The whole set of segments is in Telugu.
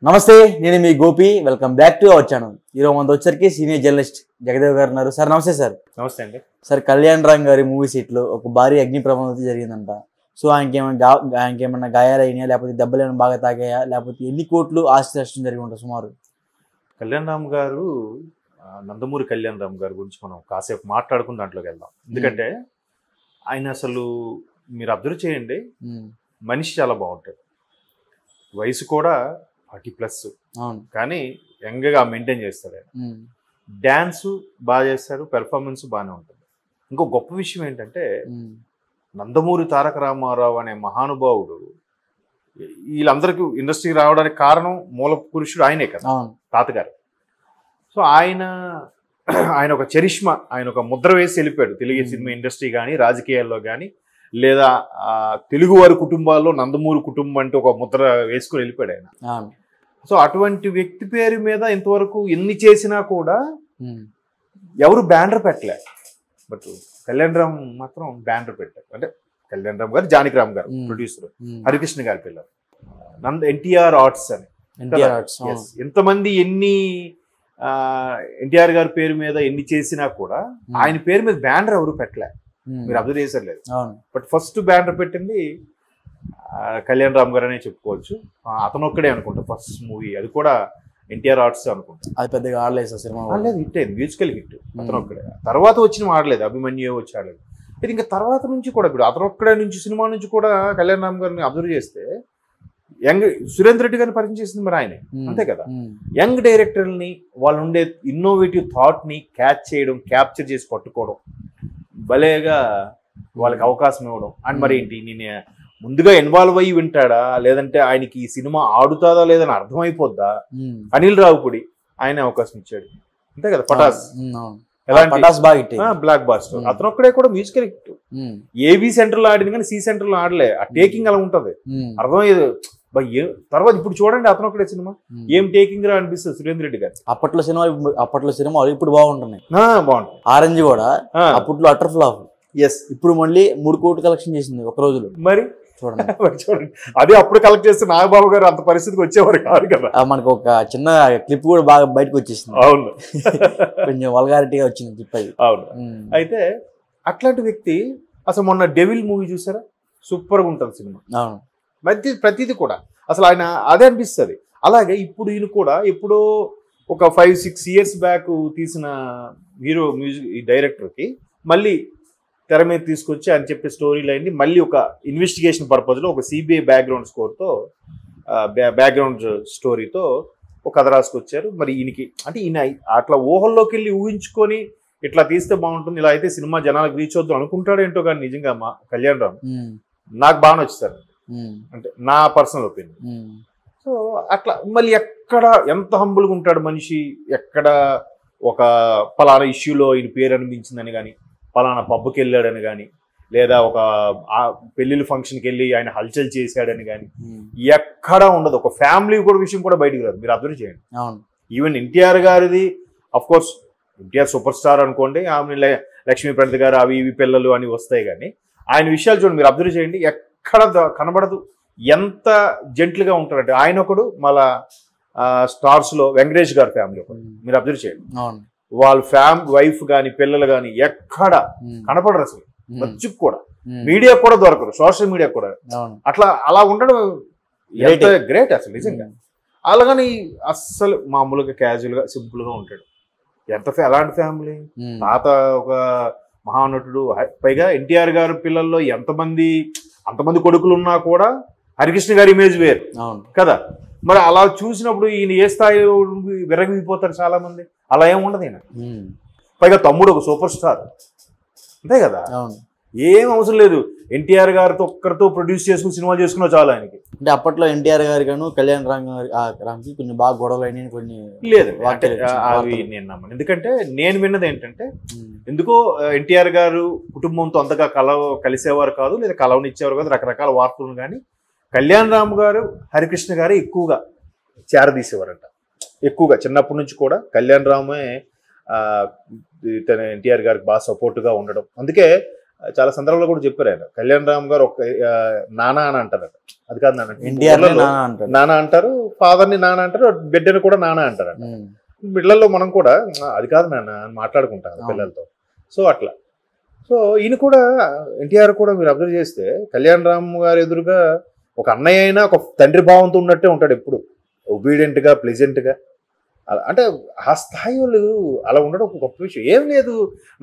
నమస్తే, నేను మీ Gopi. Welcome back to our channel. ఈరోజు మనతో వచ్చరికి సీనియర్ జర్నలిస్ట్ జగదేవ్ గారు ఉన్నారు. సార్ నమస్తే. సార్ నమస్తే అండి. సార్, కళ్యాణ్ రామ్ గారి మూవీ సీట్లో ఒక భారీ అగ్ని ప్రమాదం జరిగిందంట. సో ఆయనకేమన్నా గాయాలైనాయా, లేకపోతే దెబ్బలు ఏమైనా బాగా తాగాయా, లేకపోతే ఎన్ని కోట్లు ఆస్తి నష్టం జరిగి ఉంటుంది సుమారు? కళ్యాణ్ రామ్ గారు, నందమూరి కళ్యాణ్ రామ్ గారి గురించి మనం కాసేపు మాట్లాడుకుని దాంట్లోకి వెళ్దాం. ఎందుకంటే ఆయన అసలు మీరు అబ్జర్వ్ చేయండి, మనిషి చాలా బాగుంటాడు. వయసు కూడా 40+, కానీ యంగ్గా మెయింటైన్ చేస్తాడు. ఆయన డ్యాన్స్ బాగా చేస్తాడు, పెర్ఫార్మెన్స్ బాగానే ఉంటుంది. ఇంకో గొప్ప విషయం ఏంటంటే నందమూరి తారక రామారావు అనే మహానుభావుడు వీళ్ళందరికీ ఇండస్ట్రీకి రావడానికి కారణం మూల పురుషుడు ఆయనే కదా, తాతగారు. సో ఆయన ఒక చరిష్మా, ఆయన ఒక ముద్ర వేసి వెళ్ళిపోయాడు తెలుగు సినిమా ఇండస్ట్రీ కానీ రాజకీయాల్లో కానీ, లేదా తెలుగు వారి కుటుంబాల్లో నందమూరి కుటుంబం అంటే ఒక ముద్ర వేసుకుని వెళ్ళిపోయాడు ఆయన. సో అటువంటి వ్యక్తి పేరు మీద ఇంతవరకు ఎన్ని చేసినా కూడా ఎవరు బ్యానర్ పెట్టలే. బట్ కళ్యాణ్ రామ్ మాత్రం బ్యానర్ పెట్టారు. అంటే కళ్యాణ్ రామ్ గారు, జానకి రామ్ గారు ప్రొడ్యూసర్, హరికృష్ణ గారి పిల్లలు, ఎన్టీఆర్ ఆర్ట్స్ అని. ఎంతమంది ఎన్టీఆర్ గారి పేరు మీద ఎన్ని చేసినా కూడా ఆయన పేరు మీద బ్యానర్ ఎవరు పెట్టలే. మీరు అబ్జర్వ్ చేసలేదు. బట్ ఫస్ట్ బ్యానర్ పెట్టింది కళ్యాణ్ రామ్ గారు అనే చెప్పుకోవచ్చు. అతను ఒక్కడే అనుకుంటా ఫస్ట్ మూవీ, అది కూడా ఎన్టీఆర్ ఆర్ట్స్ అనుకుంటా. అది పెద్దగా ఆడలేదు సార్, సినిమా ఆడలేదు, హిట్ అయింది, మ్యూజికల్ హిట్. అతను ఒక్కడే. తర్వాత వచ్చిన ఆడలేదు, అభిమన్యు వచ్చి ఆడలేదు. ఇది ఇంకా తర్వాత నుంచి కూడా ఇప్పుడు అతను ఒక్కడే నుంచి సినిమా నుంచి కూడా కళ్యాణ్ రామ్ గారిని అబ్జర్వ్ చేస్తే యంగ్ సురేంద్ర రెడ్డి గారిని పరిచయం చేసింది మరి ఆయనే, అంతే కదా. యంగ్ డైరెక్టర్ని, వాళ్ళు ఉండే ఇన్నోవేటివ్ థాట్ని క్యాప్చర్ చేసి పట్టుకోవడం, భలేగా వాళ్ళకి అవకాశం ఇవ్వడం. అండ్ మరి ఏంటి, నేను ముందుగా ఇన్వాల్వ్ అయ్యి వింటాడా, లేదంటే ఆయనకి ఈ సినిమా ఆడుతుందా లేదని అర్థమైపోద్దా. అనిల్ రావుపూడి ఆయన అవకాశం ఇచ్చాడు, అంతే కదా. పటాస్ బ్లాక్ బాస్టర్, అతను ఒక్కడే కూడా మ్యూజికల్ హిట్. ఏబీ సెంటర్లో ఆడింది కానీ సి సెంటర్లో ఆడలే. ఆ టేకింగ్ అలా ఉంటది, అర్థమయ్యేది. తర్వాత ఇప్పుడు చూడండి, అతను ఒకటే సినిమా ఏం టేకింగ్ రా అనిపిస్తుంది సురేంద్ర రెడ్డి గారు. అప్పట్లో సినిమా ఇప్పుడు బాగుంటున్నాయి, బాగుంటుంది. ఆరెంజ్ కూడా అప్పట్లో అటర్ ఫ్లాప్, ఇప్పుడు మళ్ళీ 3 కోట్లు కలెక్షన్ చేసింది ఒక రోజులో. మరి చూడండి, అదే అప్పుడు కలెక్ట్ చేస్తే నాగబాబు గారు అంత పరిస్థితికి వచ్చేవారు కాదు కదా. మనకు ఒక చిన్న క్లిప్ కూడా బాగా బయటకు వచ్చేసింది. అవును, కొంచెం వల్గారిటీగా వచ్చింది క్లిప్ అది. అవును. అయితే అట్లాంటి వ్యక్తి అసలు మొన్న డెవిల్ మూవీ చూసారా, సూపర్గా ఉంటుంది సినిమా. అవును, ప్రతిది కూడా అసలు ఆయన అదే అనిపిస్తుంది. అలాగే ఇప్పుడు ఈయన కూడా ఎప్పుడో ఒక 5-6 years బ్యాక్ తీసిన హీరో మ్యూజిక్ డైరెక్టర్కి మళ్ళీ తెర మీద తీసుకొచ్చి ఆయన చెప్పే స్టోరీ లైన్ని మళ్ళీ ఒక ఇన్వెస్టిగేషన్ పర్పస్లో ఒక సిబిఐ బ్యాక్గ్రౌండ్ స్టోరీతో ఒక కథ రాసుకొచ్చారు. మరి ఈయనకి అంటే ఈయన అట్లా ఊహల్లోకి వెళ్ళి ఊహించుకొని ఇట్లా తీస్తే బాగుంటుంది, ఇలా అయితే సినిమా జనాలకు రీచ్ అవుద్దు అనుకుంటాడేంటో. కానీ నిజంగా మా కళ్యాణ్ రామ్ నాకు బాగా నచ్చుతారు, అంటే నా పర్సనల్ ఒపీనియన్. సో అట్లా మళ్ళీ ఎక్కడ ఎంత హంబుల్గా ఉంటాడు మనిషి, ఎక్కడ ఒక పలానా ఇష్యూలో ఈయన పేరు అనిపించిందని కానీ, పలానా పబ్కి వెళ్ళాడని కానీ, లేదా ఒక పెళ్ళిళ్ళ ఫంక్షన్కి వెళ్ళి ఆయన హల్చల్ చేశాడని కానీ ఎక్కడా ఉండదు. ఒక ఫ్యామిలీ కూడా విషయం కూడా బయటకు రాదు. మీరు అబ్జర్వ్ చేయండి. ఈవెన్ ఎన్టీఆర్ గారిది, of course NTR super star అనుకోండి, ఆమె లక్ష్మీ ప్రణతి గారు అవి ఇవి పిల్లలు అని వస్తాయి. కానీ ఆయన విషయాలు చూడండి, మీరు అబ్జర్వ్ చేయండి, ఎక్కడ కనబడదు. ఎంత జెంట్లుగా ఉంటారంటే ఆయన ఒకడు. మళ్ళా స్టార్స్లో వెంకటేష్ గారి ఫ్యామిలీ ఒకడు. మీరు అబ్జర్వ్ చేయండి, వాళ్ళ వైఫ్ కానీ పిల్లలు కానీ ఎక్కడ కనపడరు అసలు. మర్చికి కూడా మీడియా కూడా దొరకరు, సోషల్ మీడియా కూడా. అలా ఉండడం ఎంత గ్రేట్ అసలు నిజంగా. అలాగని అస్సలు మామూలుగా క్యాజువల్గా సింపుల్గా ఉంటాడు. ఎలాంటి ఫ్యామిలీ, తాత ఒక మహానటుడు, పైగా ఎన్టీఆర్ గారి పిల్లల్లో అంతమంది కొడుకులు ఉన్నా కూడా హరికృష్ణ గారి ఇమేజ్ వేరు కదా. మరి అలా చూసినప్పుడు ఈయన ఏ స్థాయి విరగిపోతారు చాలా మంది. అలా ఏం ఉండదు ఈయన. పైగా తమ్ముడు ఒక సూపర్ స్టార్, అంతే కదా. ఏం అవసరం లేదు, ఎన్టీఆర్ గారితో ఒక్కరితో ప్రొడ్యూస్ చేసుకుని సినిమా చేసుకున్నా చాలు ఆయనకి. అంటే అప్పట్లో ఎన్టీఆర్ గారి గాను కళ్యాణ్ రామ్కి కొంచెం బాగా గొడవలు అయినాయి, కొన్ని లేదు అవి నేను నమ్మను. ఎందుకంటే నేను విన్నది ఏంటంటే, ఎందుకో ఎన్టీఆర్ గారు కుటుంబంతో అంతగా కలిసేవారు కాదు, లేదా కలవనిచ్చేవారు కాదు, రకరకాల వార్తలు. కానీ కళ్యాణ్ రామ్ గారు, హరికృష్ణ గారు ఎక్కువగా చేరదీసేవారంట. ఎక్కువగా చిన్నప్పటి నుంచి కూడా కళ్యాణ్ రామే ఎన్టీఆర్ గారికి బాగా సపోర్ట్గా ఉండడం. అందుకే చాలా సందర్భంలో కూడా చెప్పారు ఆయన. కళ్యాణ్ రామ్ గారు ఒక నానా అని అంటారు, అది కాదు ఎన్టీఆర్ నానా అంటారు, ఫాదర్ ని నానా అంటారు, బిడ్డని కూడా నానా అంటారు. బిడ్డల్లో మనం కూడా అది కాదు నాన్న అని మాట్లాడుకుంటాం పిల్లలతో. సో అట్లా. సో ఈయన కూడా ఎన్టీఆర్ కూడా మీరు అబ్జర్వ్ చేస్తే కళ్యాణ్ రామ్ గారు ఎదురుగా ఒక అన్నయ్య అయినా ఒక తండ్రి భావంతో ఉన్నట్టే ఉంటాడు ఎప్పుడు, ఒబీడియంట్ గా, ప్లెజెంట్ గా. అంటే ఆ స్థాయి వాళ్ళు అలా ఉండడం ఒక గొప్ప విషయం. ఏం లేదు,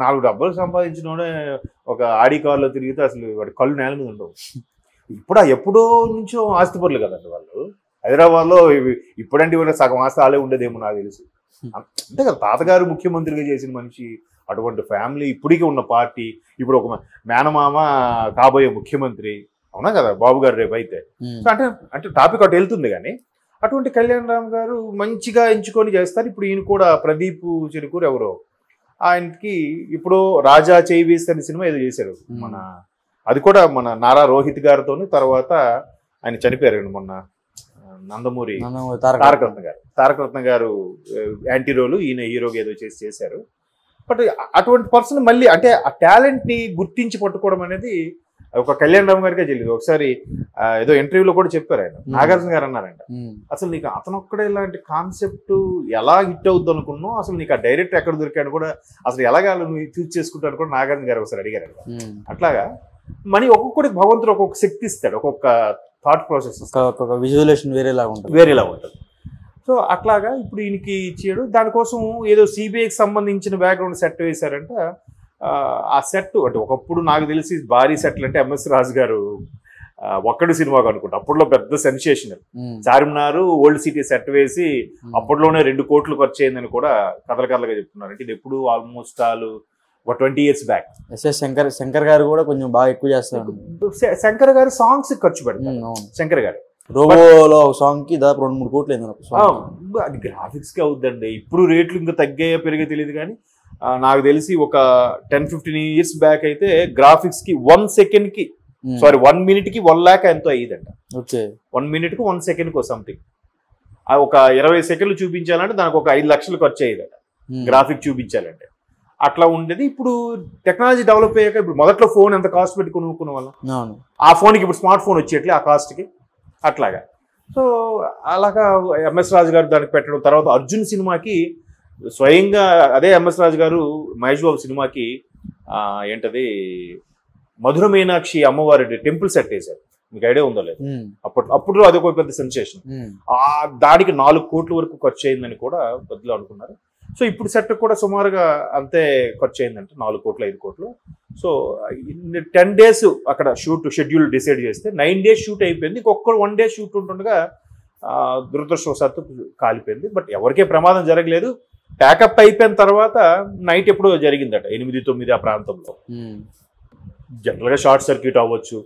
4 డబ్బులు సంపాదించినోడే ఒక ఆడి కార్లో తిరిగితే అసలు వాడి కళ్ళు నేల మీద ఉండవు. ఇప్పుడు ఎప్పుడో నుంచో ఆస్తిపరులు కదండి వాళ్ళు. హైదరాబాద్లో ఇప్పుడంటే ఇవాళ సగం ఆస్తి వాళ్ళే ఉండేదేమో నాకు తెలుసు. అంతే కదా, తాతగారు ముఖ్యమంత్రిగా చేసిన మనిషి, అటువంటి ఫ్యామిలీ, ఇప్పటికీ ఉన్న పార్టీ, ఇప్పుడు ఒక మేనమామ కాబోయే ముఖ్యమంత్రి, అవునా కదా బాబు గారు రేపు అయితే. సో అంటే టాపిక్ అటు వెళ్తుంది. కానీ అటువంటి కళ్యాణ్ రామ్ గారు మంచిగా ఎంచుకొని చేస్తారు. ఇప్పుడు ఈయన కూడా ప్రదీప్ చిరుకూరు ఎవరో ఆయనకి ఇప్పుడు రాజా చేయి వేస్తే సినిమా ఏదో చేశారు మన, అది కూడా మన నారా రోహిత్ గారితోని. తర్వాత ఆయన చనిపోయారు మొన్న, నందమూరి తారక రత్న గారు యాంటీ రోలు, ఈయన హీరోగా ఏదో చేశారు. బట్ అటువంటి పర్సన్ మళ్ళీ అంటే ఆ టాలెంట్ ని గుర్తించి పట్టుకోవడం అనేది ఒక కళ్యాణ్ రామ్ గారికే తెలియదు. ఒకసారి ఏదో ఇంటర్వ్యూలో కూడా చెప్పారు ఆయన, నాగార్జున గారు అన్నారంట, అసలు నీకు అతను ఒక్కడే ఇలాంటి కాన్సెప్ట్ ఎలా హిట్ అవుద్ది అనుకున్నావు, అసలు నీకు ఆ డైరెక్టర్ ఎక్కడ దొరికాడు కూడా, అసలు ఎలాగా నువ్వు చూస్ చేసుకుంటాను కూడా నాగార్జున గారు ఒకసారి అడిగారు. అట్లాగా మనీ ఒక్కొక్కడికి భగవంతుడు ఒక్కొక్క శక్తి ఇస్తాడు, ఒక్కొక్క థాట్ ప్రాసెస్, ఒక్కొక్క విజువలేషన్ వేరేలా ఉంటుంది. సో అట్లాగా ఇప్పుడు ఈయనకి ఇచ్చాడు. దానికోసం ఏదో సిబిఐకి సంబంధించిన బ్యాక్గ్రౌండ్ సెట్ వేశారంట. ఆ సెట్ అంటే ఒకప్పుడు నాకు తెలిసి భారీ సెట్లు అంటే ఎంఎస్ రాజు గారు ఒక్కడు సినిమాకు అనుకుంటా, అప్పట్లో పెద్ద sensational. Charminar old city set వేసి అప్పట్లోనే 2 కోట్లు ఖర్చు అయిందని కూడా కథలుగా చెప్తున్నారు. అంటే ఇది ఎప్పుడు ఆల్మోస్ట్ ఒక 20 years బ్యాక్. శంకర్ గారు కూడా కొంచెం బాగా ఎక్కువ చేస్తారు. శంకర్ గారు సాంగ్స్ ఖర్చు పెడతారు. శంకర్ గారు రోబోలో సాంగ్ కి దాదాపు 2-3 కోట్లు అయింది. అది గ్రాఫిక్స్ కి అవుద్దండి. ఇప్పుడు రేట్లు ఇంకా తగ్గాయో పెరిగే తెలియదు. కానీ నాకు తెలిసి ఒక 10-15 years బ్యాక్ అయితే గ్రాఫిక్స్ కి 1 second కి 1 minute కి 1 lakh ఎంతో అయ్యిందంట. 1 minute కి 1 second కి సంథింగ్. ఒక 20 seconds చూపించాలంటే దానికి ఒక 5 లక్షలు ఖర్చు అయ్యేదట గ్రాఫిక్ చూపించాలంటే. అట్లా ఉండేది. ఇప్పుడు టెక్నాలజీ డెవలప్ అయ్యాక ఇప్పుడు మొదట్లో ఫోన్ ఎంత కాస్ట్ పెట్టి కొనుక్కునే వాళ్ళం, ఆ ఫోన్కి ఇప్పుడు స్మార్ట్ ఫోన్ వచ్చేట్లే ఆ కాస్ట్కి. అట్లాగా. సో అలాగా ఎంఎస్ రాజు గారు దానికి పెట్టడం. తర్వాత అర్జున్ సినిమాకి స్వయంగా అదే ఎంఎస్ రాజు గారు మహేష్ బాబు సినిమాకి ఏంటది మధుర మీనాక్షి అమ్మవారి టెంపుల్ సెట్ వేశారు. మీకు ఐడియా ఉందో లేదు? అప్పుడు అది ఒక పెద్ద సెన్సేషన్. దానికి 4 కోట్ల వరకు ఖర్చు అయిందని కూడా పెద్దలు అనుకున్నారు. సో ఇప్పుడు సెట్ కూడా సుమారుగా అంతే ఖర్చు అయిందంటే 4 కోట్లు 5 కోట్లు. సో 10 days అక్కడ షూట్ షెడ్యూల్ డిసైడ్ చేస్తే 9 days షూట్ అయిపోయింది. ఇంకొక 1 day షూట్ ఉంటుండగా దురదృష్టవశాత్తు కాలిపోయింది. బట్ ఎవరికే ప్రమాదం జరగలేదు. ప్యాకప్ అయిపోయిన తర్వాత నైట్ ఎప్పుడో జరిగిందట 8-9 ఆ ప్రాంతంలో. జనరల్గా షార్ట్ సర్క్యూట్ అవ్వచ్చు,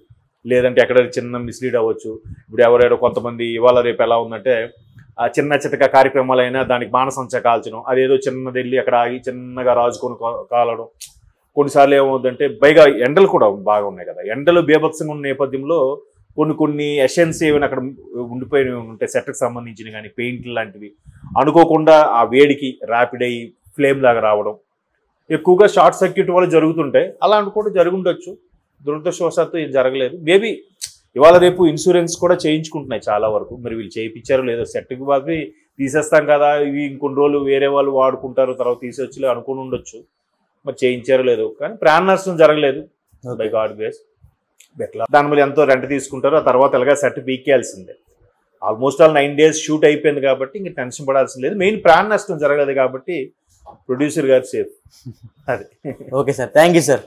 లేదంటే ఎక్కడ చిన్న మిస్లీడ్ అవ్వచ్చు. ఇప్పుడు ఎవరైనా కొంతమంది ఇవాళ రేపు ఎలా ఉందంటే ఆ చిన్న చితక కార్యక్రమాలైనా దానికి బాణసంచ కాల్చడం, అదేదో చిన్నది వెళ్ళి అక్కడ ఆగి చిన్నగా రాజుకొని కాలడం. కొన్నిసార్లు ఏమవుతుందంటే పైగా ఎండలు కూడా బాగా ఉన్నాయి కదా, ఎండలు బీభత్సంగా ఉన్న నేపథ్యంలో కొన్ని ఎసెన్స్ ఏమైనా అక్కడ ఉండిపోయి ఉంటే సెట్కి సంబంధించిన కానీ పెయింట్లు లాంటివి అనుకోకుండా ఆ వేడికి ర్యాపిడ్ అయ్యి ఫ్లేమ్ లాగా రావడం ఎక్కువగా షార్ట్ సర్క్యూట్ వల్ల జరుగుతుంటాయి. అలాంటి కూడా జరుగుండొచ్చు. దురదృష్టవశాత్తు ఏం జరగలేదు. మేబీ ఇవాళ రేపు ఇన్సూరెన్స్ కూడా చేయించుకుంటున్నాయి చాలా వరకు. మరి వీళ్ళు చేయించారో లేదో, సెట్కి బాగా తీసేస్తాం కదా ఇవి ఇంకొన్ని రోజులు వేరే వాళ్ళు వాడుకుంటారు తర్వాత తీసేవచ్చి అనుకుని ఉండొచ్చు. మరి చేయించారో లేదో, కానీ ప్రాణ నష్టం జరగలేదు బై గాడ్ గ్రేస్. దాని మీద ఎంతో రెంట్ తీసుకుంటారు, ఆ తర్వాత ఎలాగా సెట్ పీకేయాల్సిందే. ఆల్మోస్ట్ 9 days షూట్ అయిపోయింది కాబట్టి ఇంక టెన్షన్ పడాల్సిన లేదు. మెయిన్ ప్రాణ నష్టం జరగలేదు కాబట్టి ప్రొడ్యూసర్ గారు సేఫ్. అది okay sir, thank you sir.